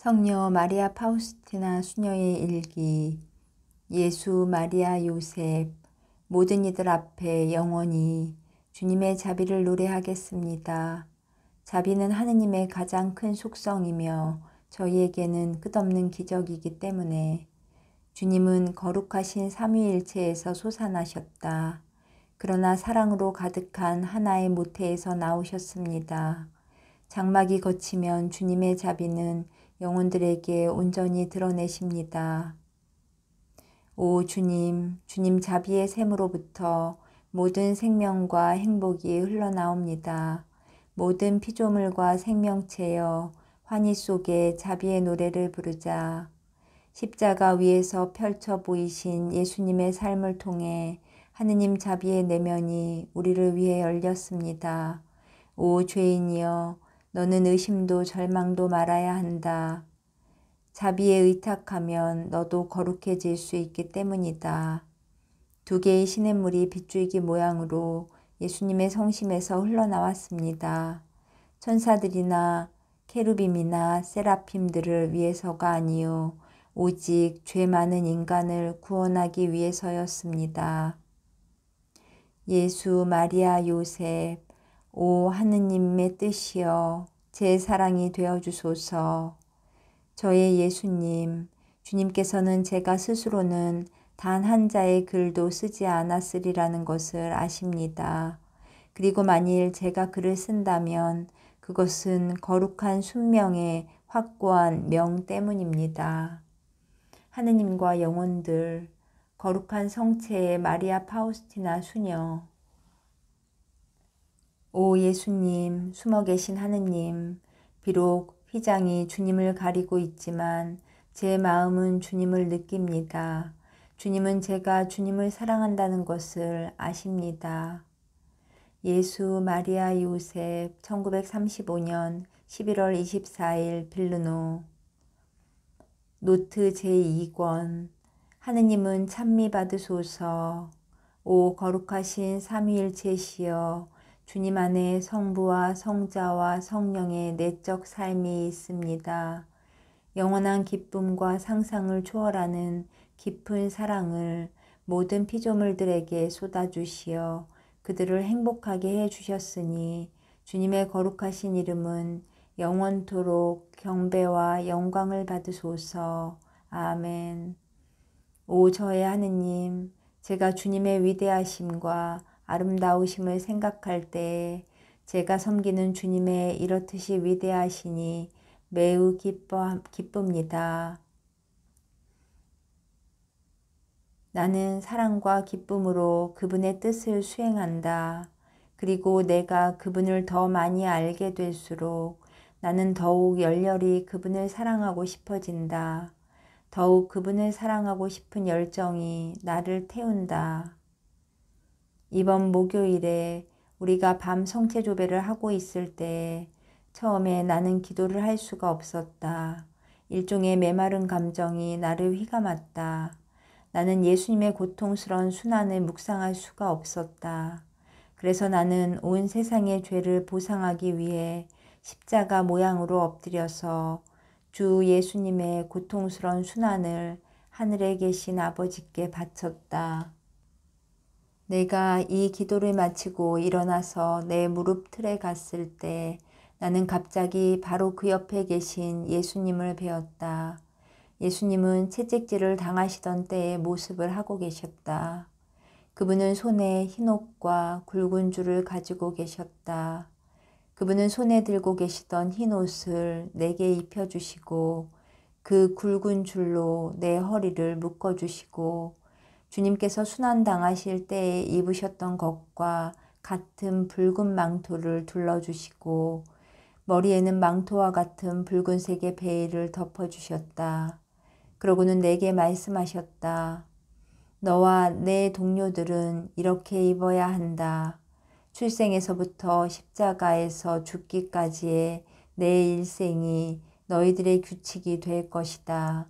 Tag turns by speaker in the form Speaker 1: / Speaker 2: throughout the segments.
Speaker 1: 성녀 마리아 파우스티나 수녀의 일기. 예수, 마리아, 요셉, 모든 이들 앞에 영원히 주님의 자비를 노래하겠습니다. 자비는 하느님의 가장 큰 속성이며 저희에게는 끝없는 기적이기 때문에 주님은 거룩하신 삼위일체에서 솟아나셨다. 그러나 사랑으로 가득한 하나의 모태에서 나오셨습니다. 장막이 걷히면 주님의 자비는 영혼들에게 온전히 드러내십니다. 오 주님, 주님 자비의 샘으로부터 모든 생명과 행복이 흘러나옵니다. 모든 피조물과 생명체여 환희 속에 자비의 노래를 부르자. 십자가 위에서 펼쳐 보이신 예수님의 삶을 통해 하느님 자비의 내면이 우리를 위해 열렸습니다. 오 죄인이여, 너는 의심도 절망도 말아야 한다. 자비에 의탁하면 너도 거룩해질 수 있기 때문이다. 두 개의 시냇물이 빗줄기 모양으로 예수님의 성심에서 흘러나왔습니다. 천사들이나 케루빔이나 세라핌들을 위해서가 아니요 오직 죄 많은 인간을 구원하기 위해서였습니다. 예수, 마리아, 요셉, 오 하느님의 뜻이여 제 사랑이 되어주소서. 저의 예수님, 주님께서는 제가 스스로는 단 한 자의 글도 쓰지 않았으리라는 것을 아십니다. 그리고 만일 제가 글을 쓴다면 그것은 거룩한 순명의 확고한 명 때문입니다. 하느님과 영혼들, 거룩한 성체의 마리아 파우스티나 수녀, 오 예수님, 숨어 계신 하느님, 비록 휘장이 주님을 가리고 있지만 제 마음은 주님을 느낍니다. 주님은 제가 주님을 사랑한다는 것을 아십니다. 예수, 마리아, 요셉, 1935년 11월 24일 빌르노. 노트 제2권. 하느님은 찬미 받으소서. 오 거룩하신 삼위일체시여, 주님 안에 성부와 성자와 성령의 내적 삶이 있습니다. 영원한 기쁨과 상상을 초월하는 깊은 사랑을 모든 피조물들에게 쏟아주시어 그들을 행복하게 해주셨으니 주님의 거룩하신 이름은 영원토록 경배와 영광을 받으소서. 아멘. 오 저의 하느님, 제가 주님의 위대하심과 아름다우심을 생각할 때 제가 섬기는 주님의 이렇듯이 위대하시니 매우 기쁩니다. 나는 사랑과 기쁨으로 그분의 뜻을 수행한다. 그리고 내가 그분을 더 많이 알게 될수록 나는 더욱 열렬히 그분을 사랑하고 싶어진다. 더욱 그분을 사랑하고 싶은 열정이 나를 태운다. 이번 목요일에 우리가 밤 성체조배를 하고 있을 때 처음에 나는 기도를 할 수가 없었다. 일종의 메마른 감정이 나를 휘감았다. 나는 예수님의 고통스러운 순환을 묵상할 수가 없었다. 그래서 나는 온 세상의 죄를 보상하기 위해 십자가 모양으로 엎드려서 주 예수님의 고통스러운 순환을 하늘에 계신 아버지께 바쳤다. 내가 이 기도를 마치고 일어나서 내 무릎 틀에 갔을 때 나는 갑자기 바로 그 옆에 계신 예수님을 배웠다. 예수님은 채찍질을 당하시던 때의 모습을 하고 계셨다. 그분은 손에 흰옷과 굵은 줄을 가지고 계셨다. 그분은 손에 들고 계시던 흰옷을 내게 입혀주시고 그 굵은 줄로 내 허리를 묶어주시고 주님께서 순환당하실 때에 입으셨던 것과 같은 붉은 망토를 둘러주시고 머리에는 망토와 같은 붉은색의 베일을 덮어주셨다. 그러고는 내게 말씀하셨다. 너와 내 동료들은 이렇게 입어야 한다. 출생에서부터 십자가에서 죽기까지의 내 일생이 너희들의 규칙이 될 것이다.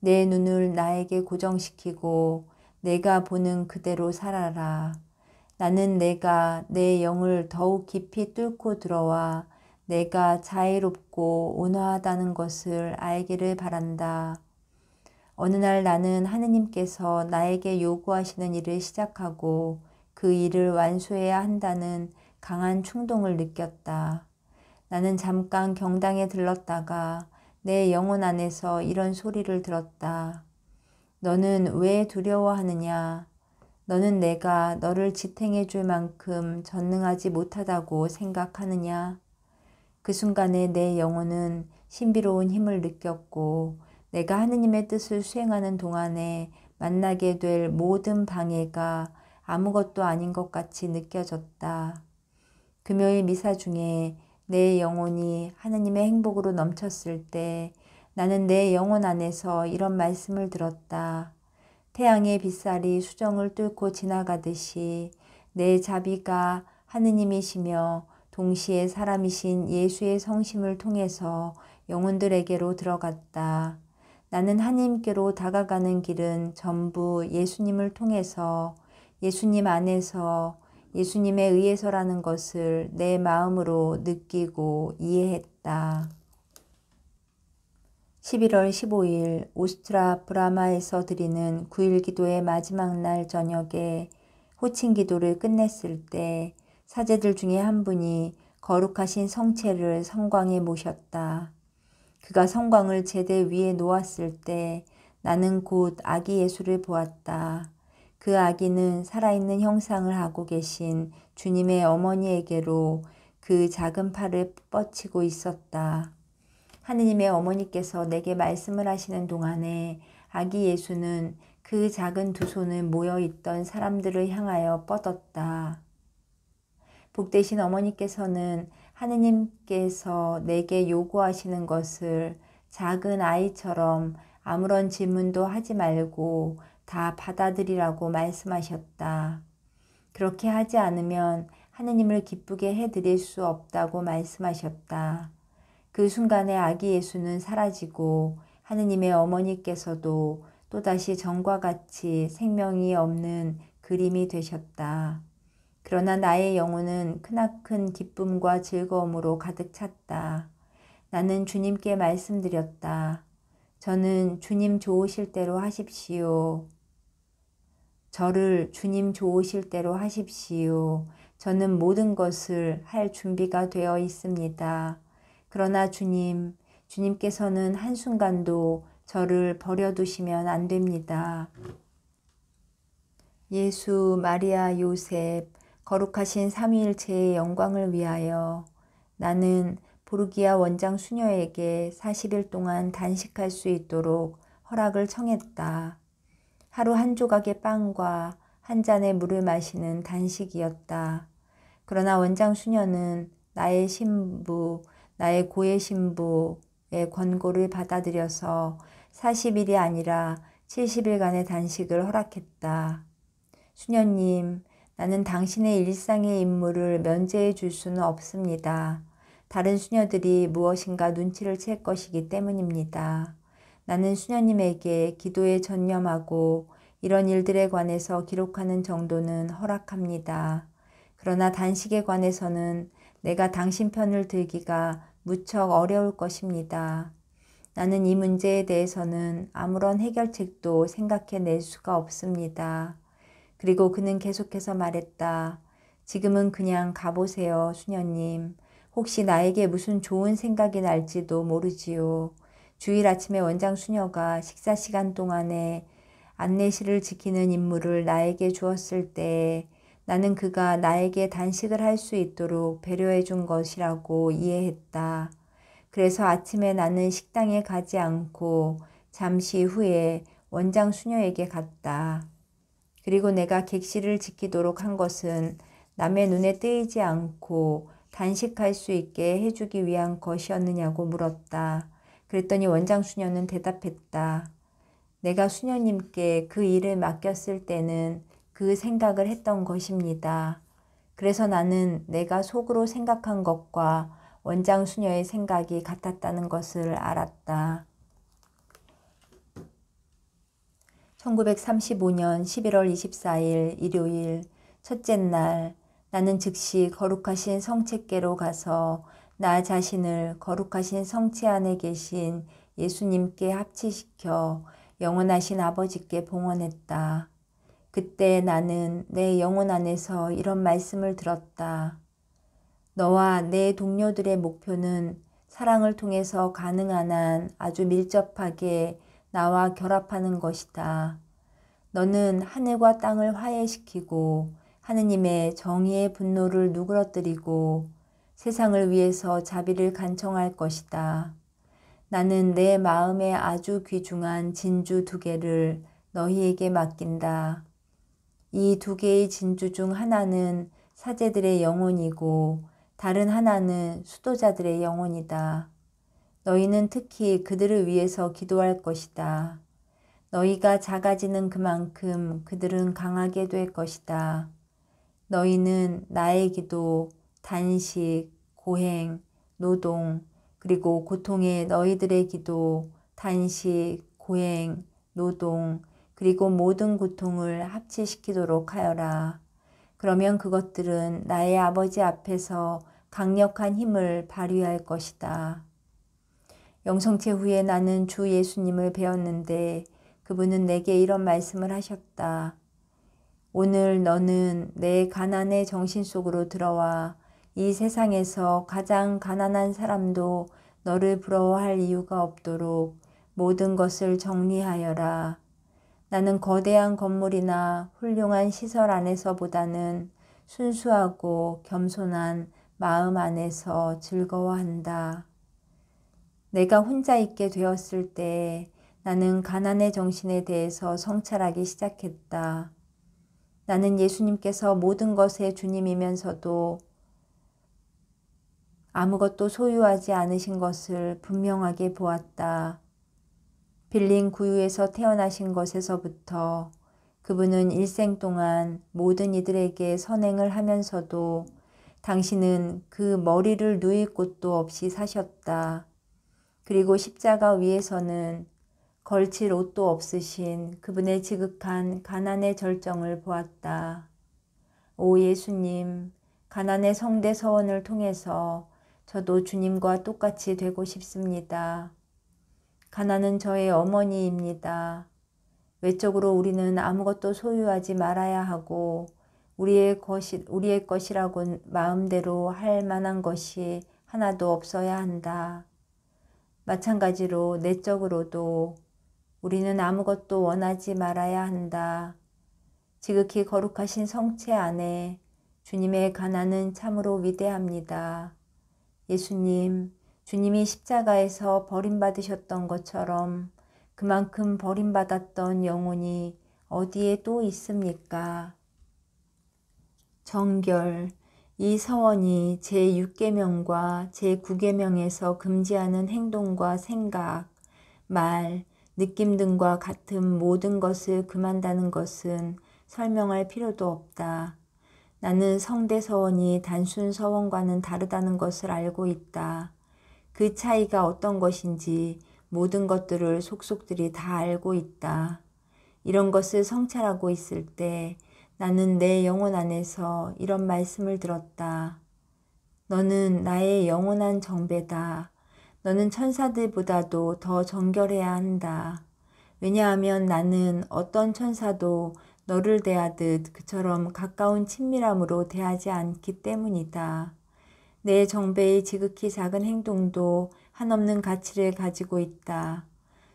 Speaker 1: 내 눈을 나에게 고정시키고 내가 보는 그대로 살아라. 나는 내가 내 영을 더욱 깊이 뚫고 들어와 내가 자애롭고 온화하다는 것을 알기를 바란다. 어느 날 나는 하느님께서 나에게 요구하시는 일을 시작하고 그 일을 완수해야 한다는 강한 충동을 느꼈다. 나는 잠깐 경당에 들렀다가 내 영혼 안에서 이런 소리를 들었다. 너는 왜 두려워하느냐? 너는 내가 너를 지탱해 줄 만큼 전능하지 못하다고 생각하느냐? 그 순간에 내 영혼은 신비로운 힘을 느꼈고 내가 하느님의 뜻을 수행하는 동안에 만나게 될 모든 방해가 아무것도 아닌 것 같이 느껴졌다. 금요일 미사 중에 내 영혼이 하느님의 행복으로 넘쳤을 때 나는 내 영혼 안에서 이런 말씀을 들었다. 태양의 빛살이 수정을 뚫고 지나가듯이 내 자비가 하느님이시며 동시에 사람이신 예수의 성심을 통해서 영혼들에게로 들어갔다. 나는 하나님께로 다가가는 길은 전부 예수님을 통해서 예수님 안에서 예수님에 의해서라는 것을 내 마음으로 느끼고 이해했다. 11월 15일 오스트라 브라마에서 드리는 9일 기도의 마지막 날 저녁에 호칭 기도를 끝냈을 때 사제들 중에 한 분이 거룩하신 성체를 성광에 모셨다. 그가 성광을 제대 위에 놓았을 때 나는 곧 아기 예수를 보았다. 그 아기는 살아있는 형상을 하고 계신 주님의 어머니에게로 그 작은 팔을 뻗치고 있었다. 하느님의 어머니께서 내게 말씀을 하시는 동안에 아기 예수는 그 작은 두 손을 모여있던 사람들을 향하여 뻗었다. 복되신 어머니께서는 하느님께서 내게 요구하시는 것을 작은 아이처럼 아무런 질문도 하지 말고 다 받아들이라고 말씀하셨다. 그렇게 하지 않으면 하느님을 기쁘게 해드릴 수 없다고 말씀하셨다. 그 순간에 아기 예수는 사라지고 하느님의 어머니께서도 또다시 전과 같이 생명이 없는 그림이 되셨다. 그러나 나의 영혼은 크나큰 기쁨과 즐거움으로 가득 찼다. 나는 주님께 말씀드렸다. 저는 주님 좋으실 대로 하십시오. 저를 주님 좋으실 대로 하십시오. 저는 모든 것을 할 준비가 되어 있습니다. 그러나 주님께서는 한순간도 저를 버려두시면 안 됩니다. 예수, 마리아, 요셉, 거룩하신 삼위일체의 영광을 위하여 나는 보르기아 원장 수녀에게 40일 동안 단식할 수 있도록 허락을 청했다. 하루 한 조각의 빵과 한 잔의 물을 마시는 단식이었다. 그러나 원장 수녀는 나의 신부, 나의 고의 신부의 권고를 받아들여서 40일이 아니라 70일간의 단식을 허락했다. 수녀님, 나는 당신의 일상의 임무를 면제해 줄 수는 없습니다. 다른 수녀들이 무엇인가 눈치를 챌 것이기 때문입니다. 나는 수녀님에게 기도에 전념하고 이런 일들에 관해서 기록하는 정도는 허락합니다. 그러나 단식에 관해서는 내가 당신 편을 들기가 무척 어려울 것입니다. 나는 이 문제에 대해서는 아무런 해결책도 생각해낼 수가 없습니다. 그리고 그는 계속해서 말했다. 지금은 그냥 가보세요, 수녀님. 혹시 나에게 무슨 좋은 생각이 날지도 모르지요. 주일 아침에 원장 수녀가 식사 시간 동안에 안내실을 지키는 임무를 나에게 주었을 때 나는 그가 나에게 단식을 할 수 있도록 배려해 준 것이라고 이해했다. 그래서 아침에 나는 식당에 가지 않고 잠시 후에 원장 수녀에게 갔다. 그리고 내가 객실을 지키도록 한 것은 남의 눈에 띄지 않고 단식할 수 있게 해주기 위한 것이었느냐고 물었다. 그랬더니 원장 수녀는 대답했다. 내가 수녀님께 그 일을 맡겼을 때는 그 생각을 했던 것입니다. 그래서 나는 내가 속으로 생각한 것과 원장 수녀의 생각이 같았다는 것을 알았다. 1935년 11월 24일 일요일 첫째 날 나는 즉시 거룩하신 성체께로 가서 나 자신을 거룩하신 성체 안에 계신 예수님께 합치시켜 영원하신 아버지께 봉헌했다. 그때 나는 내 영혼 안에서 이런 말씀을 들었다. 너와 내 동료들의 목표는 사랑을 통해서 가능한 한 아주 밀접하게 나와 결합하는 것이다. 너는 하늘과 땅을 화해시키고 하느님의 정의의 분노를 누그러뜨리고 세상을 위해서 자비를 간청할 것이다. 나는 내 마음에 아주 귀중한 진주 2개를 너희에게 맡긴다. 이 2개의 진주 중 하나는 사제들의 영혼이고 다른 하나는 수도자들의 영혼이다. 너희는 특히 그들을 위해서 기도할 것이다. 너희가 작아지는 그만큼 그들은 강하게 될 것이다. 너희는 나의 기도, 단식, 고행, 노동, 그리고 고통의 너희들의 기도, 단식, 고행, 노동, 그리고 모든 고통을 합치시키도록 하여라. 그러면 그것들은 나의 아버지 앞에서 강력한 힘을 발휘할 것이다. 영성체 후에 나는 주 예수님을 배웠는데 그분은 내게 이런 말씀을 하셨다. 오늘 너는 내 가난의 정신 속으로 들어와 이 세상에서 가장 가난한 사람도 너를 부러워할 이유가 없도록 모든 것을 정리하여라. 나는 거대한 건물이나 훌륭한 시설 안에서보다는 순수하고 겸손한 마음 안에서 즐거워한다. 내가 혼자 있게 되었을 때 나는 가난의 정신에 대해서 성찰하기 시작했다. 나는 예수님께서 모든 것의 주님이면서도 아무것도 소유하지 않으신 것을 분명하게 보았다. 빌린 구유에서 태어나신 것에서부터 그분은 일생 동안 모든 이들에게 선행을 하면서도 당신은 그 머리를 누일 곳도 없이 사셨다. 그리고 십자가 위에서는 걸칠 옷도 없으신 그분의 지극한 가난의 절정을 보았다. 오 예수님, 가난의 성대 서원을 통해서 저도 주님과 똑같이 되고 싶습니다. 가난은 저의 어머니입니다. 외적으로 우리는 아무것도 소유하지 말아야 하고 우리의 것이라고 마음대로 할 만한 것이 하나도 없어야 한다. 마찬가지로 내적으로도 우리는 아무것도 원하지 말아야 한다. 지극히 거룩하신 성체 안에 주님의 가난은 참으로 위대합니다. 예수님, 주님이 십자가에서 버림받으셨던 것처럼 그만큼 버림받았던 영혼이 어디에 또 있습니까? 정결, 이 서원이 제6계명과 제9계명에서 금지하는 행동과 생각, 말, 느낌 등과 같은 모든 것을 금한다는 것은 설명할 필요도 없다. 나는 성대 서원이 단순 서원과는 다르다는 것을 알고 있다. 그 차이가 어떤 것인지 모든 것들을 속속들이 다 알고 있다. 이런 것을 성찰하고 있을 때 나는 내 영혼 안에서 이런 말씀을 들었다. 너는 나의 영원한 정배다. 너는 천사들보다도 더 정결해야 한다. 왜냐하면 나는 어떤 천사도 너를 대하듯 그처럼 가까운 친밀함으로 대하지 않기 때문이다. 내 정배의 지극히 작은 행동도 한없는 가치를 가지고 있다.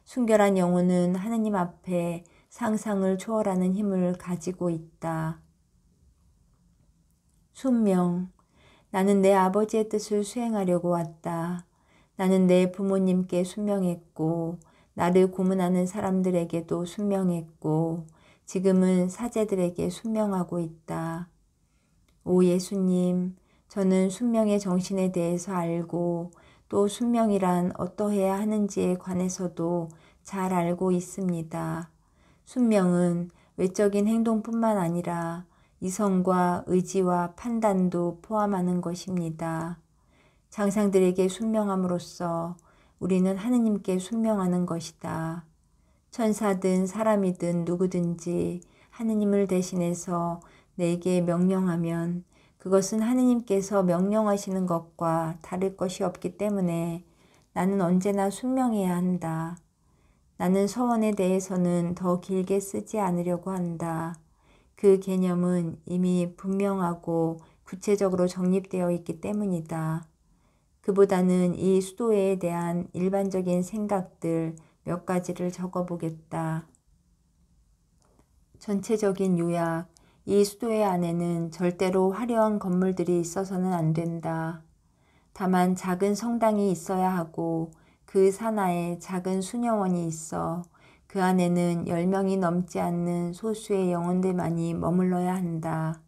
Speaker 1: 순결한 영혼은 하느님 앞에 상상을 초월하는 힘을 가지고 있다. 순명, 나는 내 아버지의 뜻을 수행하려고 왔다. 나는 내 부모님께 순명했고 나를 고문하는 사람들에게도 순명했고 지금은 사제들에게 순명하고 있다. 오 예수님, 저는 순명의 정신에 대해서 알고 또 순명이란 어떠해야 하는지에 관해서도 잘 알고 있습니다. 순명은 외적인 행동뿐만 아니라 이성과 의지와 판단도 포함하는 것입니다. 장상들에게 순명함으로써 우리는 하느님께 순명하는 것이다. 천사든 사람이든 누구든지 하느님을 대신해서 내게 명령하면 그것은 하느님께서 명령하시는 것과 다를 것이 없기 때문에 나는 언제나 순명해야 한다. 나는 서원에 대해서는 더 길게 쓰지 않으려고 한다. 그 개념은 이미 분명하고 구체적으로 정립되어 있기 때문이다. 그보다는 이 수도회에 대한 일반적인 생각들 몇 가지를 적어보겠다. 전체적인 요약. 이 수도회 안에는 절대로 화려한 건물들이 있어서는 안 된다. 다만 작은 성당이 있어야 하고 그 산하에 작은 수녀원이 있어 그 안에는 10명이 넘지 않는 소수의 영혼들만이 머물러야 한다.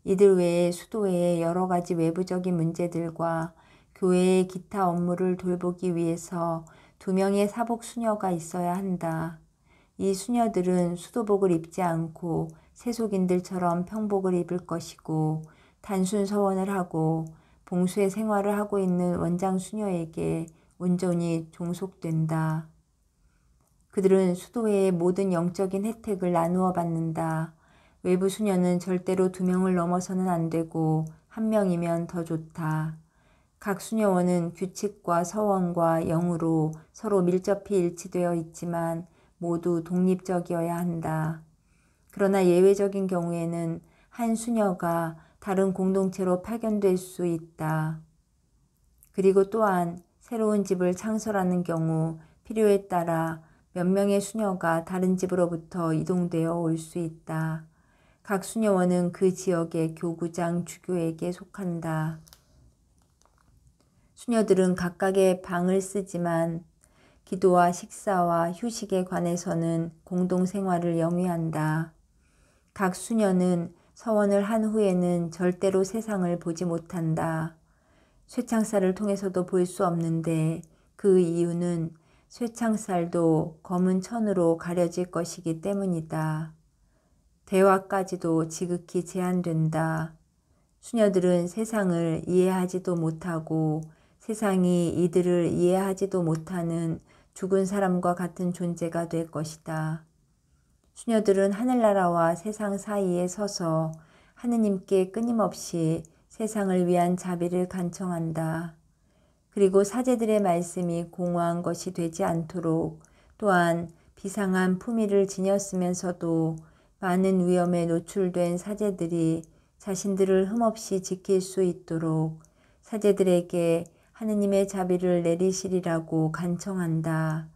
Speaker 1: 이들 외에 수도회의 여러 가지 외부적인 문제들과 교회의 기타 업무를 돌보기 위해서 2명의 사복 수녀가 있어야 한다. 이 수녀들은 수도복을 입지 않고 세속인들처럼 평복을 입을 것이고 단순 서원을 하고 봉수의 생활을 하고 있는 원장 수녀에게 온전히 종속된다. 그들은 수도회의 모든 영적인 혜택을 나누어 받는다. 외부 수녀는 절대로 2명을 넘어서는 안 되고 1명이면 더 좋다. 각 수녀원은 규칙과 서원과 영으로 서로 밀접히 일치되어 있지만 모두 독립적이어야 한다. 그러나 예외적인 경우에는 한 수녀가 다른 공동체로 파견될 수 있다. 그리고 또한 새로운 집을 창설하는 경우 필요에 따라 몇 명의 수녀가 다른 집으로부터 이동되어 올 수 있다. 각 수녀원은 그 지역의 교구장 주교에게 속한다. 수녀들은 각각의 방을 쓰지만 기도와 식사와 휴식에 관해서는 공동생활을 영위한다. 각 수녀는 서원을 한 후에는 절대로 세상을 보지 못한다. 쇠창살을 통해서도 볼 수 없는데 그 이유는 쇠창살도 검은 천으로 가려질 것이기 때문이다. 대화까지도 지극히 제한된다. 수녀들은 세상을 이해하지도 못하고 세상이 이들을 이해하지도 못하는 죽은 사람과 같은 존재가 될 것이다. 수녀들은 하늘나라와 세상 사이에 서서 하느님께 끊임없이 세상을 위한 자비를 간청한다. 그리고 사제들의 말씀이 공허한 것이 되지 않도록 또한 비상한 품위를 지녔으면서도 많은 위험에 노출된 사제들이 자신들을 흠없이 지킬 수 있도록 사제들에게 하느님의 자비를 내리시리라고 간청한다.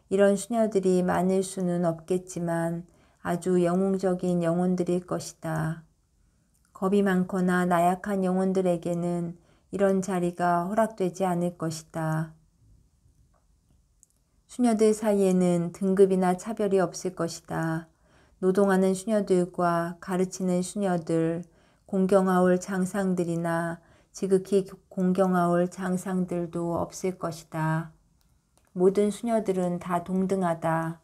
Speaker 1: 이런 수녀들이 많을 수는 없겠지만 아주 영웅적인 영혼들일 것이다. 겁이 많거나 나약한 영혼들에게는 이런 자리가 허락되지 않을 것이다. 수녀들 사이에는 등급이나 차별이 없을 것이다. 노동하는 수녀들과 가르치는 수녀들, 공경하올 장상들이나 지극히 공경하올 장상들도 없을 것이다. 모든 수녀들은 다 동등하다.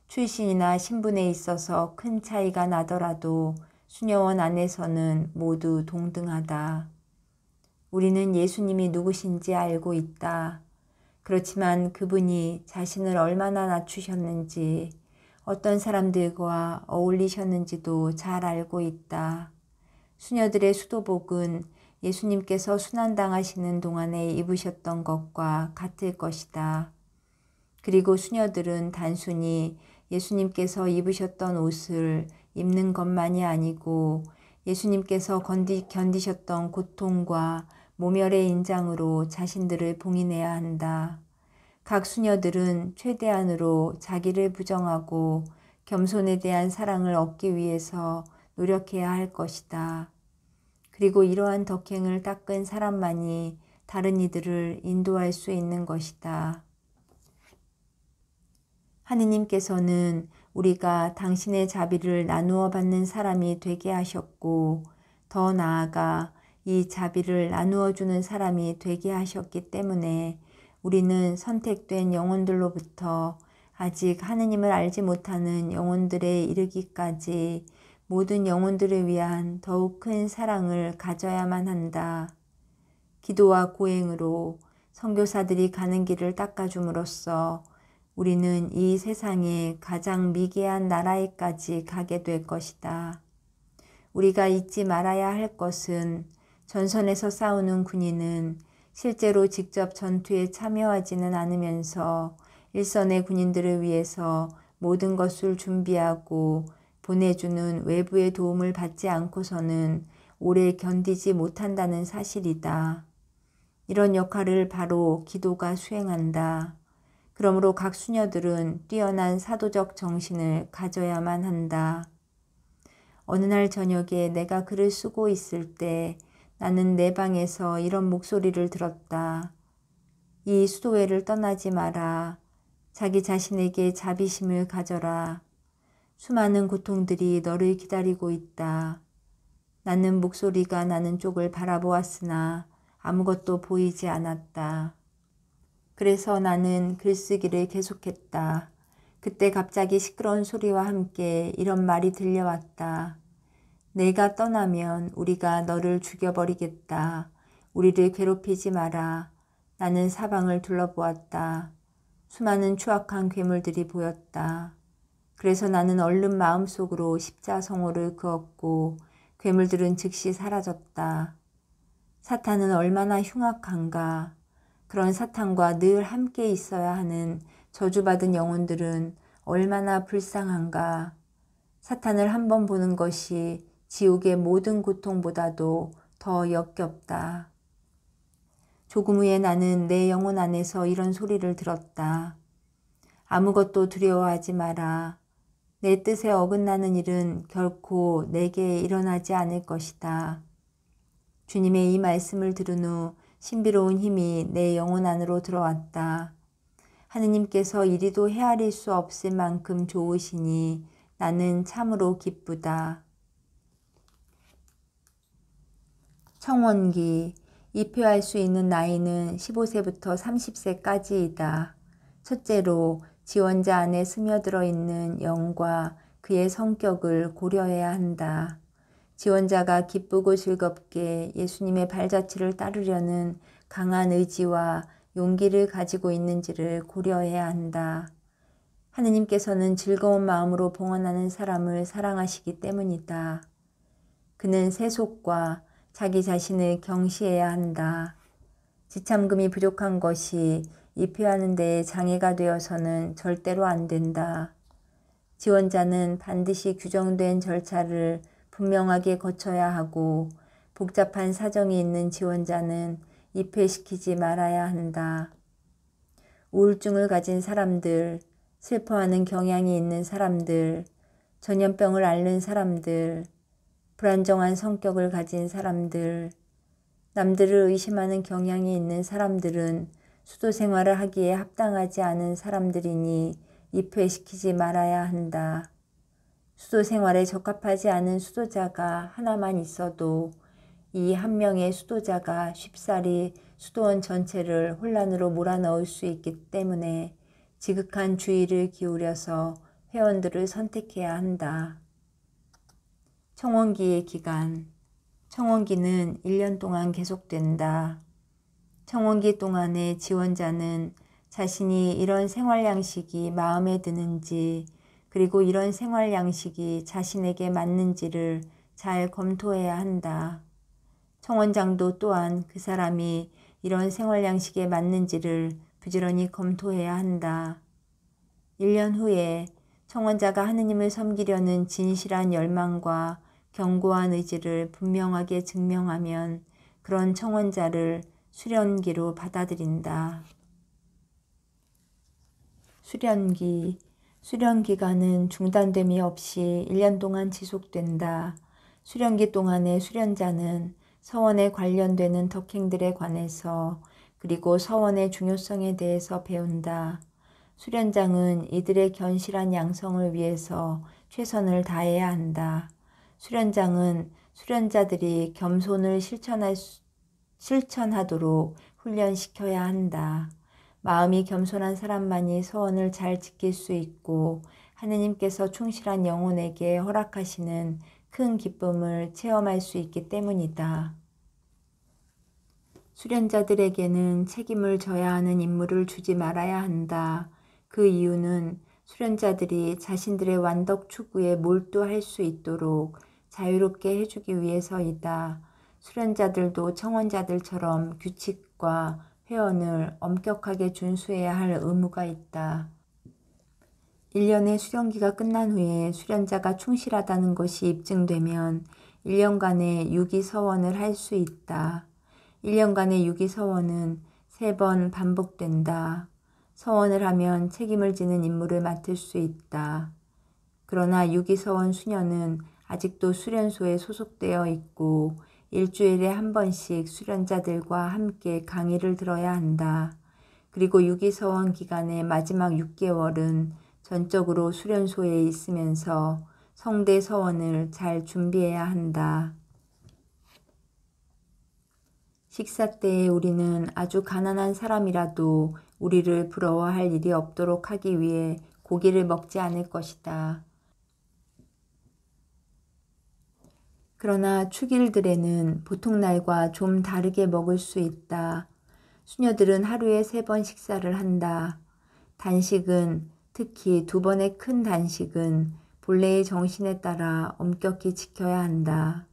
Speaker 1: 출신이나 신분에 있어서 큰 차이가 나더라도 수녀원 안에서는 모두 동등하다. 우리는 예수님이 누구신지 알고 있다. 그렇지만 그분이 자신을 얼마나 낮추셨는지, 어떤 사람들과 어울리셨는지도 잘 알고 있다. 수녀들의 수도복은 예수님께서 순환당하시는 동안에 입으셨던 것과 같을 것이다. 그리고 수녀들은 단순히 예수님께서 입으셨던 옷을 입는 것만이 아니고 예수님께서 견디셨던 고통과 모멸의 인장으로 자신들을 봉인해야 한다. 각 수녀들은 최대한으로 자기를 부정하고 겸손에 대한 사랑을 얻기 위해서 노력해야 할 것이다. 그리고 이러한 덕행을 닦은 사람만이 다른 이들을 인도할 수 있는 것이다. 하느님께서는 우리가 당신의 자비를 나누어 받는 사람이 되게 하셨고 더 나아가 이 자비를 나누어 주는 사람이 되게 하셨기 때문에 우리는 선택된 영혼들로부터 아직 하느님을 알지 못하는 영혼들에 이르기까지 모든 영혼들을 위한 더욱 큰 사랑을 가져야만 한다. 기도와 고행으로 선교사들이 가는 길을 닦아줌으로써 우리는 이 세상의 가장 미개한 나라에까지 가게 될 것이다. 우리가 잊지 말아야 할 것은 전선에서 싸우는 군인은 실제로 직접 전투에 참여하지는 않으면서 일선의 군인들을 위해서 모든 것을 준비하고 보내주는 외부의 도움을 받지 않고서는 오래 견디지 못한다는 사실이다. 이런 역할을 바로 기도가 수행한다. 그러므로 각 수녀들은 뛰어난 사도적 정신을 가져야만 한다. 어느 날 저녁에 내가 글을 쓰고 있을 때 나는 내 방에서 이런 목소리를 들었다. 이 수도회를 떠나지 마라. 자기 자신에게 자비심을 가져라. 수많은 고통들이 너를 기다리고 있다. 나는 목소리가 나는 쪽을 바라보았으나 아무것도 보이지 않았다. 그래서 나는 글쓰기를 계속했다. 그때 갑자기 시끄러운 소리와 함께 이런 말이 들려왔다. 내가 떠나면 우리가 너를 죽여버리겠다. 우리를 괴롭히지 마라. 나는 사방을 둘러보았다. 수많은 추악한 괴물들이 보였다. 그래서 나는 얼른 마음속으로 십자성호를 그었고 괴물들은 즉시 사라졌다. 사탄은 얼마나 흉악한가. 그런 사탄과 늘 함께 있어야 하는 저주받은 영혼들은 얼마나 불쌍한가. 사탄을 한번 보는 것이 지옥의 모든 고통보다도 더 역겹다. 조금 후에 나는 내 영혼 안에서 이런 소리를 들었다. 아무것도 두려워하지 마라. 내 뜻에 어긋나는 일은 결코 내게 일어나지 않을 것이다. 주님의 이 말씀을 들은 후 신비로운 힘이 내 영혼 안으로 들어왔다. 하느님께서 이리도 헤아릴 수 없을 만큼 좋으시니 나는 참으로 기쁘다. 청원기. 입회할 수 있는 나이는 15세부터 30세까지이다. 첫째로 지원자 안에 스며들어 있는 영과 그의 성격을 고려해야 한다. 지원자가 기쁘고 즐겁게 예수님의 발자취를 따르려는 강한 의지와 용기를 가지고 있는지를 고려해야 한다. 하느님께서는 즐거운 마음으로 봉헌하는 사람을 사랑하시기 때문이다. 그는 세속과 자기 자신을 경시해야 한다. 지참금이 부족한 것이 입회하는 데에 장애가 되어서는 절대로 안 된다. 지원자는 반드시 규정된 절차를 분명하게 거쳐야 하고 복잡한 사정이 있는 지원자는 입회시키지 말아야 한다. 우울증을 가진 사람들, 슬퍼하는 경향이 있는 사람들, 전염병을 앓는 사람들, 불안정한 성격을 가진 사람들, 남들을 의심하는 경향이 있는 사람들은 수도 생활을 하기에 합당하지 않은 사람들이니 입회시키지 말아야 한다. 수도 생활에 적합하지 않은 수도자가 하나만 있어도 이 한 명의 수도자가 쉽사리 수도원 전체를 혼란으로 몰아넣을 수 있기 때문에 지극한 주의를 기울여서 회원들을 선택해야 한다. 청원기의 기간. 청원기는 1년 동안 계속된다. 청원기 동안의 지원자는 자신이 이런 생활 양식이 마음에 드는지 그리고 이런 생활 양식이 자신에게 맞는지를 잘 검토해야 한다. 청원장도 또한 그 사람이 이런 생활 양식에 맞는지를 부지런히 검토해야 한다. 1년 후에 청원자가 하느님을 섬기려는 진실한 열망과 견고한 의지를 분명하게 증명하면 그런 청원자를 수련기로 받아들인다. 수련기. 수련기간은 중단됨이 없이 1년 동안 지속된다. 수련기 동안의 수련자는 서원에 관련되는 덕행들에 관해서 그리고 서원의 중요성에 대해서 배운다. 수련장은 이들의 견실한 양성을 위해서 최선을 다해야 한다. 수련장은 수련자들이 겸손을 실천하도록 훈련시켜야 한다. 마음이 겸손한 사람만이 서원을 잘 지킬 수 있고 하느님께서 충실한 영혼에게 허락하시는 큰 기쁨을 체험할 수 있기 때문이다. 수련자들에게는 책임을 져야 하는 임무를 주지 말아야 한다. 그 이유는 수련자들이 자신들의 완덕 추구에 몰두할 수 있도록 자유롭게 해주기 위해서이다. 수련자들도 청원자들처럼 규칙과 회원을 엄격하게 준수해야 할 의무가 있다. 1년의 수련기가 끝난 후에 수련자가 충실하다는 것이 입증되면 1년간의 유기서원을 할 수 있다. 1년간의 유기서원은 3번 반복된다. 서원을 하면 책임을 지는 임무를 맡을 수 있다. 그러나 유기서원 수녀는 아직도 수련소에 소속되어 있고 일주일에 한 번씩 수련자들과 함께 강의를 들어야 한다. 그리고 유기서원 기간의 마지막 6개월은 전적으로 수련소에 있으면서 성대 서원을 잘 준비해야 한다. 식사 때에 우리는 아주 가난한 사람이라도 우리를 부러워할 일이 없도록 하기 위해 고기를 먹지 않을 것이다. 그러나 축일들에는 보통 날과 좀 다르게 먹을 수 있다. 수녀들은 하루에 3번 식사를 한다. 단식은, 특히 2번의 큰 단식은 본래의 정신에 따라 엄격히 지켜야 한다.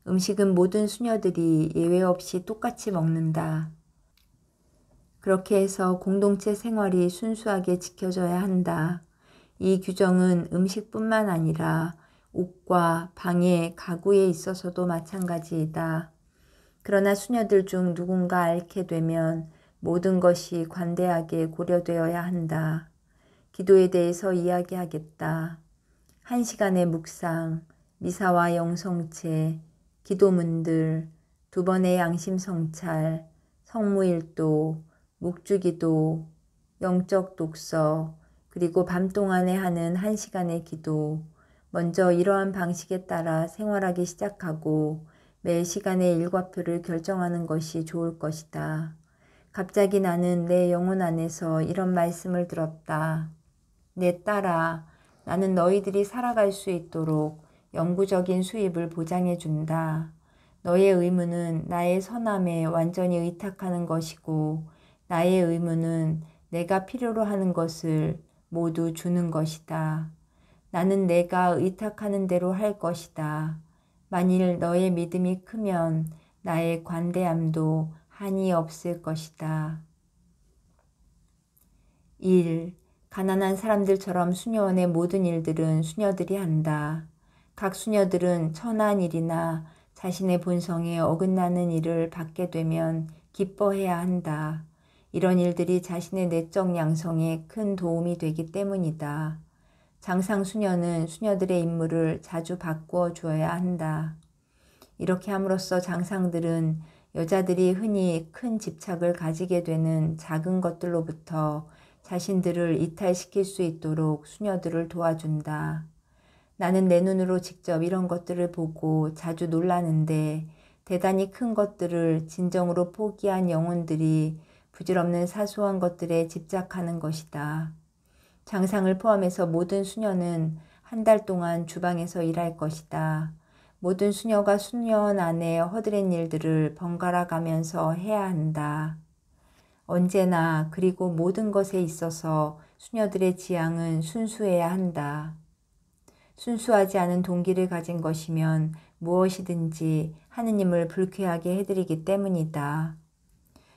Speaker 1: 음식은 모든 수녀들이 예외 없이 똑같이 먹는다. 그렇게 해서 공동체 생활이 순수하게 지켜져야 한다. 이 규정은 음식뿐만 아니라 옷과 방에, 가구에 있어서도 마찬가지이다. 그러나 수녀들 중 누군가 앓게 되면 모든 것이 관대하게 고려되어야 한다. 기도에 대해서 이야기하겠다. 1시간의 묵상, 미사와 영성체, 기도문들, 2번의 양심성찰, 성무일도, 묵주기도, 영적 독서, 그리고 밤 동안에 하는 1시간의 기도. 먼저 이러한 방식에 따라 생활하기 시작하고 매 시간의 일과표를 결정하는 것이 좋을 것이다. 갑자기 나는 내 영혼 안에서 이런 말씀을 들었다. 내 딸아, 나는 너희들이 살아갈 수 있도록 영구적인 수입을 보장해 준다. 너의 의무는 나의 선함에 완전히 의탁하는 것이고 나의 의무는 내가 필요로 하는 것을 모두 주는 것이다. 나는 내가 의탁하는 대로 할 것이다. 만일 너의 믿음이 크면 나의 관대함도 한이 없을 것이다. 1. 가난한 사람들처럼 수녀원의 모든 일들은 수녀들이 한다. 각 수녀들은 천한 일이나 자신의 본성에 어긋나는 일을 받게 되면 기뻐해야 한다. 이런 일들이 자신의 내적 양성에 큰 도움이 되기 때문이다. 장상 수녀는 수녀들의 임무를 자주 바꾸어 주어야 한다. 이렇게 함으로써 장상들은 여자들이 흔히 큰 집착을 가지게 되는 작은 것들로부터 자신들을 이탈시킬 수 있도록 수녀들을 도와준다. 나는 내 눈으로 직접 이런 것들을 보고 자주 놀라는데 대단히 큰 것들을 진정으로 포기한 영혼들이 부질없는 사소한 것들에 집착하는 것이다. 장상을 포함해서 모든 수녀는 한 달 동안 주방에서 일할 것이다. 모든 수녀가 수녀원 안에 허드렛 일들을 번갈아 가면서 해야 한다. 언제나 그리고 모든 것에 있어서 수녀들의 지향은 순수해야 한다. 순수하지 않은 동기를 가진 것이면 무엇이든지 하느님을 불쾌하게 해드리기 때문이다.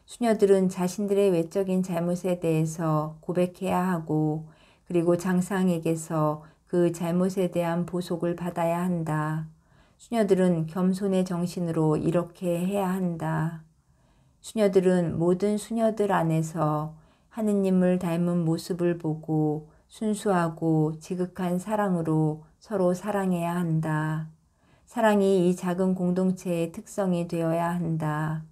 Speaker 1: 수녀들은 자신들의 외적인 잘못에 대해서 고백해야 하고 그리고 장상에게서 그 잘못에 대한 보속을 받아야 한다. 수녀들은 겸손의 정신으로 이렇게 해야 한다. 수녀들은 모든 수녀들 안에서 하느님을 닮은 모습을 보고 순수하고 지극한 사랑으로 서로 사랑해야 한다. 사랑이 이 작은 공동체의 특성이 되어야 한다.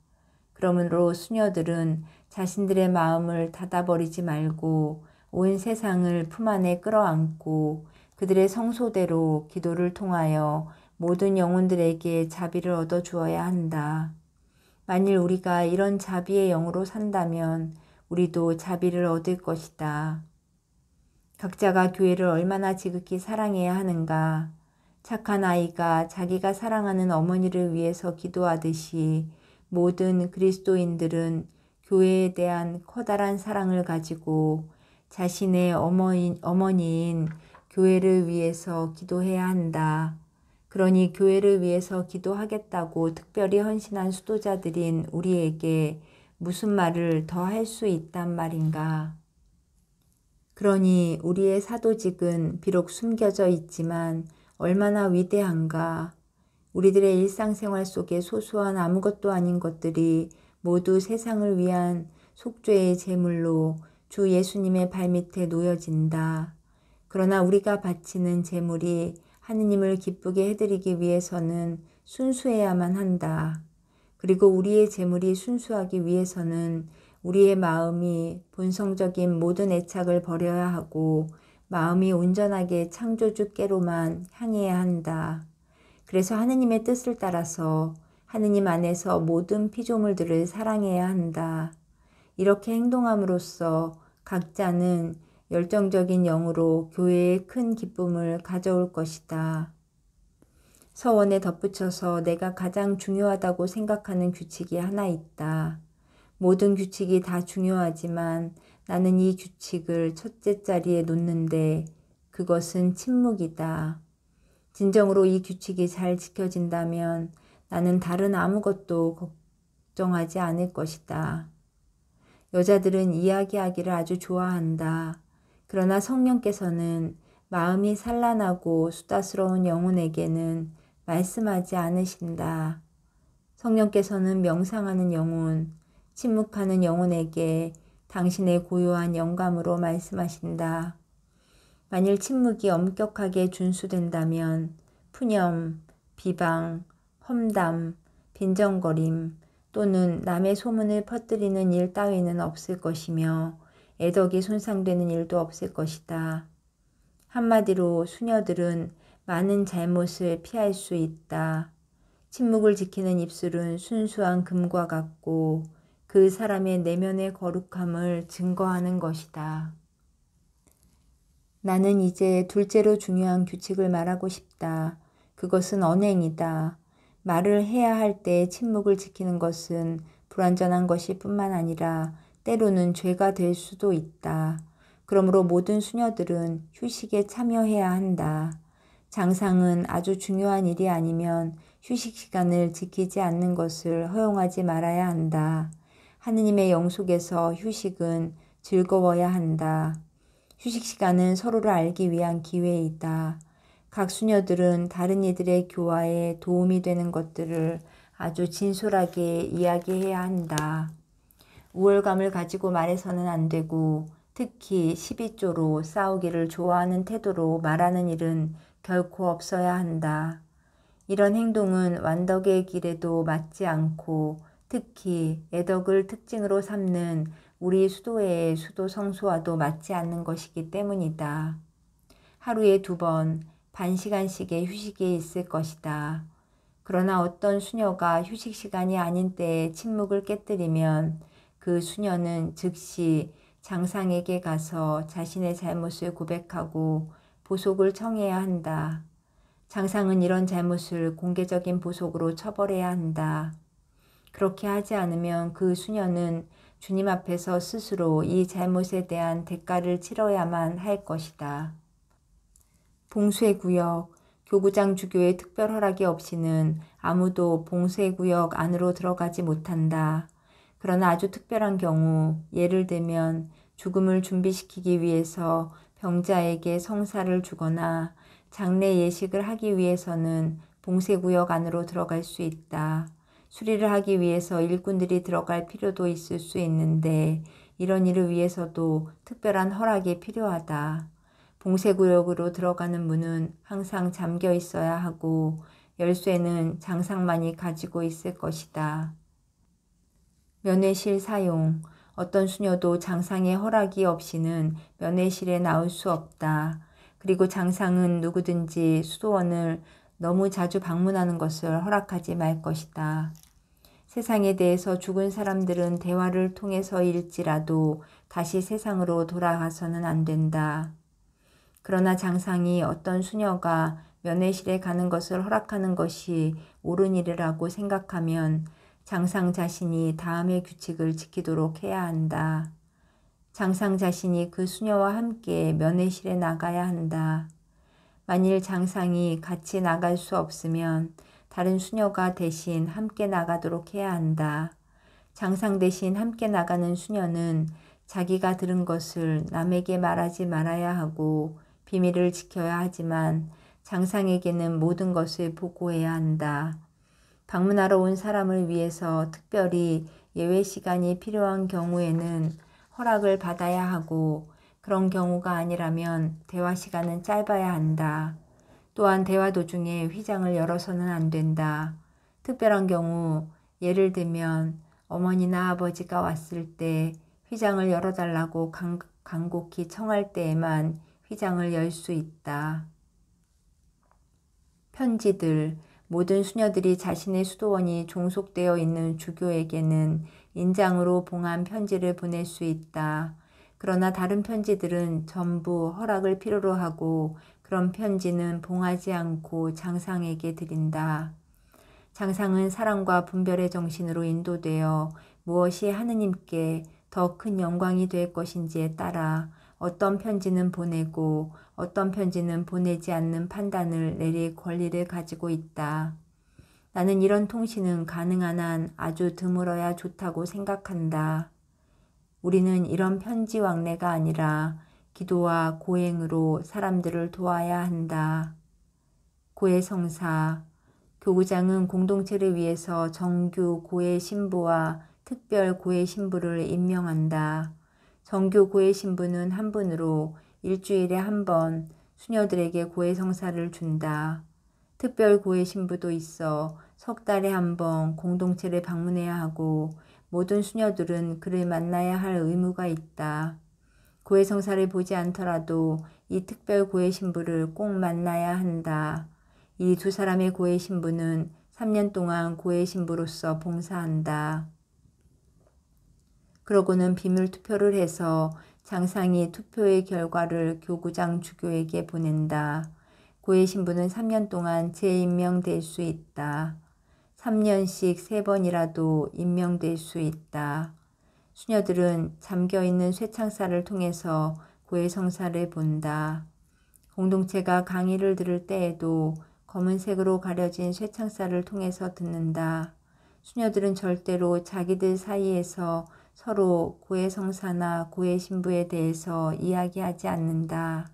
Speaker 1: 그러므로 수녀들은 자신들의 마음을 닫아버리지 말고 온 세상을 품 안에 끌어안고 그들의 성소대로 기도를 통하여 모든 영혼들에게 자비를 얻어 주어야 한다. 만일 우리가 이런 자비의 영으로 산다면 우리도 자비를 얻을 것이다. 각자가 교회를 얼마나 지극히 사랑해야 하는가. 착한 아이가 자기가 사랑하는 어머니를 위해서 기도하듯이 모든 그리스도인들은 교회에 대한 커다란 사랑을 가지고 자신의 어머니인 교회를 위해서 기도해야 한다. 그러니 교회를 위해서 기도하겠다고 특별히 헌신한 수도자들인 우리에게 무슨 말을 더 할 수 있단 말인가. 그러니 우리의 사도직은 비록 숨겨져 있지만 얼마나 위대한가. 우리들의 일상생활 속에 소소한 아무것도 아닌 것들이 모두 세상을 위한 속죄의 제물로 주 예수님의 발밑에 놓여진다. 그러나 우리가 바치는 제물이 하느님을 기쁘게 해드리기 위해서는 순수해야만 한다. 그리고 우리의 제물이 순수하기 위해서는 우리의 마음이 본성적인 모든 애착을 버려야 하고 마음이 온전하게 창조주께로만 향해야 한다. 그래서 하느님의 뜻을 따라서 하느님 안에서 모든 피조물들을 사랑해야 한다. 이렇게 행동함으로써 각자는 열정적인 영으로 교회에 큰 기쁨을 가져올 것이다. 서원에 덧붙여서 내가 가장 중요하다고 생각하는 규칙이 하나 있다. 모든 규칙이 다 중요하지만 나는 이 규칙을 첫째 자리에 놓는데 그것은 침묵이다. 진정으로 이 규칙이 잘 지켜진다면 나는 다른 아무것도 걱정하지 않을 것이다. 여자들은 이야기하기를 아주 좋아한다. 그러나 성령께서는 마음이 산란하고 수다스러운 영혼에게는 말씀하지 않으신다. 성령께서는 명상하는 영혼, 침묵하는 영혼에게 당신의 고요한 영감으로 말씀하신다. 만일 침묵이 엄격하게 준수된다면 푸념, 비방, 험담, 빈정거림 또는 남의 소문을 퍼뜨리는 일 따위는 없을 것이며 애덕이 손상되는 일도 없을 것이다. 한마디로 수녀들은 많은 잘못을 피할 수 있다. 침묵을 지키는 입술은 순수한 금과 같고 그 사람의 내면의 거룩함을 증거하는 것이다. 나는 이제 둘째로 중요한 규칙을 말하고 싶다. 그것은 언행이다. 말을 해야 할 때 침묵을 지키는 것은 불완전한 것일 뿐만 아니라 때로는 죄가 될 수도 있다. 그러므로 모든 수녀들은 휴식에 참여해야 한다. 장상은 아주 중요한 일이 아니면 휴식 시간을 지키지 않는 것을 허용하지 말아야 한다. 하느님의 영속에서 휴식은 즐거워야 한다. 휴식 시간은 서로를 알기 위한 기회이다. 각 수녀들은 다른 이들의 교화에 도움이 되는 것들을 아주 진솔하게 이야기해야 한다. 우월감을 가지고 말해서는 안 되고 특히 12조로 싸우기를 좋아하는 태도로 말하는 일은 결코 없어야 한다. 이런 행동은 완덕의 길에도 맞지 않고 특히 애덕을 특징으로 삼는 우리 수도회의 수도 성소와도 맞지 않는 것이기 때문이다. 하루에 2번 반시간씩의 휴식이 있을 것이다. 그러나 어떤 수녀가 휴식 시간이 아닌 때에 침묵을 깨뜨리면 그 수녀는 즉시 장상에게 가서 자신의 잘못을 고백하고 보속을 청해야 한다. 장상은 이런 잘못을 공개적인 보속으로 처벌해야 한다. 그렇게 하지 않으면 그 수녀는 주님 앞에서 스스로 이 잘못에 대한 대가를 치러야만 할 것이다. 봉쇄구역, 교구장 주교의 특별 허락이 없이는 아무도 봉쇄구역 안으로 들어가지 못한다. 그러나 아주 특별한 경우, 예를 들면 죽음을 준비시키기 위해서 병자에게 성사를 주거나 장례 예식을 하기 위해서는 봉쇄구역 안으로 들어갈 수 있다. 수리를 하기 위해서 일꾼들이 들어갈 필요도 있을 수 있는데 이런 일을 위해서도 특별한 허락이 필요하다. 봉쇄구역으로 들어가는 문은 항상 잠겨 있어야 하고 열쇠는 장상만이 가지고 있을 것이다. 면회실 사용. 어떤 수녀도 장상의 허락이 없이는 면회실에 나올 수 없다. 그리고 장상은 누구든지 수도원을 너무 자주 방문하는 것을 허락하지 말 것이다. 세상에 대해서 죽은 사람들은 대화를 통해서일지라도 다시 세상으로 돌아가서는 안 된다. 그러나 장상이 어떤 수녀가 면회실에 가는 것을 허락하는 것이 옳은 일이라고 생각하면 장상 자신이 다음의 규칙을 지키도록 해야 한다. 장상 자신이 그 수녀와 함께 면회실에 나가야 한다. 만일 장상이 같이 나갈 수 없으면 다른 수녀가 대신 함께 나가도록 해야 한다. 장상 대신 함께 나가는 수녀는 자기가 들은 것을 남에게 말하지 말아야 하고 비밀을 지켜야 하지만 장상에게는 모든 것을 보고해야 한다. 방문하러 온 사람을 위해서 특별히 예외 시간이 필요한 경우에는 허락을 받아야 하고 그런 경우가 아니라면 대화 시간은 짧아야 한다. 또한 대화 도중에 휘장을 열어서는 안 된다. 특별한 경우 예를 들면 어머니나 아버지가 왔을 때 휘장을 열어달라고 간곡히 청할 때에만 휘장을 열 수 있다. 편지들. 모든 수녀들이 자신의 수도원이 종속되어 있는 주교에게는 인장으로 봉한 편지를 보낼 수 있다. 그러나 다른 편지들은 전부 허락을 필요로 하고 그런 편지는 봉하지 않고 장상에게 드린다. 장상은 사랑과 분별의 정신으로 인도되어 무엇이 하느님께 더 큰 영광이 될 것인지에 따라 어떤 편지는 보내고 어떤 편지는 보내지 않는 판단을 내릴 권리를 가지고 있다. 나는 이런 통신은 가능한 한 아주 드물어야 좋다고 생각한다. 우리는 이런 편지 왕래가 아니라 기도와 고행으로 사람들을 도와야 한다. 고해성사. 교구장은 공동체를 위해서 정규 고해 신부와 특별 고해 신부를 임명한다. 정규 고해 신부는 한 분으로 일주일에 한 번 수녀들에게 고해 성사를 준다. 특별 고해 신부도 있어 석 달에 한 번 공동체를 방문해야 하고 모든 수녀들은 그를 만나야 할 의무가 있다. 고해 성사를 보지 않더라도 이 특별 고해 신부를 꼭 만나야 한다. 이 두 사람의 고해 신부는 3년 동안 고해 신부로서 봉사한다. 그러고는 비밀 투표를 해서 장상이 투표의 결과를 교구장 주교에게 보낸다. 고해 신부는 3년 동안 재임명될 수 있다. 3년씩 3번이라도 임명될 수 있다. 수녀들은 잠겨있는 쇠창살을 통해서 고해 성사를 본다. 공동체가 강의를 들을 때에도 검은색으로 가려진 쇠창살을 통해서 듣는다. 수녀들은 절대로 자기들 사이에서 서로 고해 성사나 고해 신부에 대해서 이야기하지 않는다.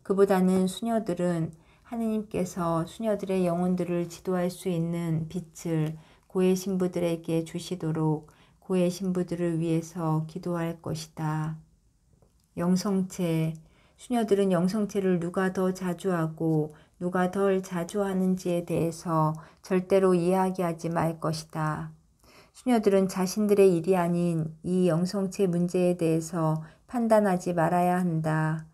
Speaker 1: 그보다는 수녀들은 하느님께서 수녀들의 영혼들을 지도할 수 있는 빛을 고해 신부들에게 주시도록 고해 신부들을 위해서 기도할 것이다. 영성체. 수녀들은 영성체를 누가 더 자주 하고 누가 덜 자주 하는지에 대해서 절대로 이야기하지 말 것이다. 수녀들은 자신들의 일이 아닌 이 영성체 문제에 대해서 판단하지 말아야 한다.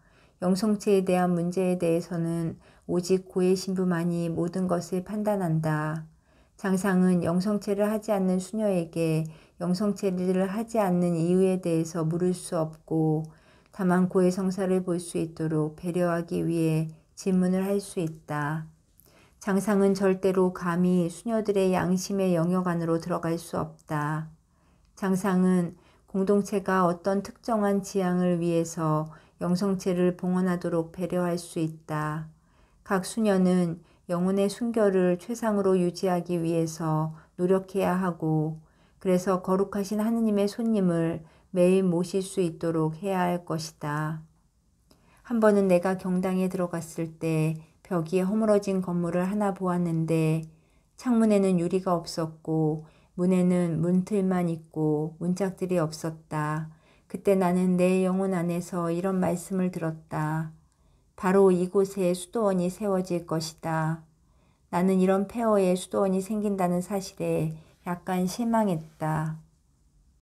Speaker 1: 영성체에 대한 문제에 대해서는 오직 고해 신부만이 모든 것을 판단한다. 장상은 영성체를 하지 않는 수녀에게 영성체를 하지 않는 이유에 대해서 물을 수 없고 다만 고해 성사를 볼 수 있도록 배려하기 위해 질문을 할 수 있다. 장상은 절대로 감히 수녀들의 양심의 영역 안으로 들어갈 수 없다. 장상은 공동체가 어떤 특정한 지향을 위해서 영성체를 봉헌하도록 배려할 수 있다. 각 수녀는 영혼의 순결을 최상으로 유지하기 위해서 노력해야 하고 그래서 거룩하신 하느님의 손님을 매일 모실 수 있도록 해야 할 것이다. 한 번은 내가 경당에 들어갔을 때 벽이 허물어진 건물을 하나 보았는데 창문에는 유리가 없었고 문에는 문틀만 있고 문짝들이 없었다. 그때 나는 내 영혼 안에서 이런 말씀을 들었다. 바로 이곳에 수도원이 세워질 것이다. 나는 이런 폐허의 수도원이 생긴다는 사실에 약간 실망했다.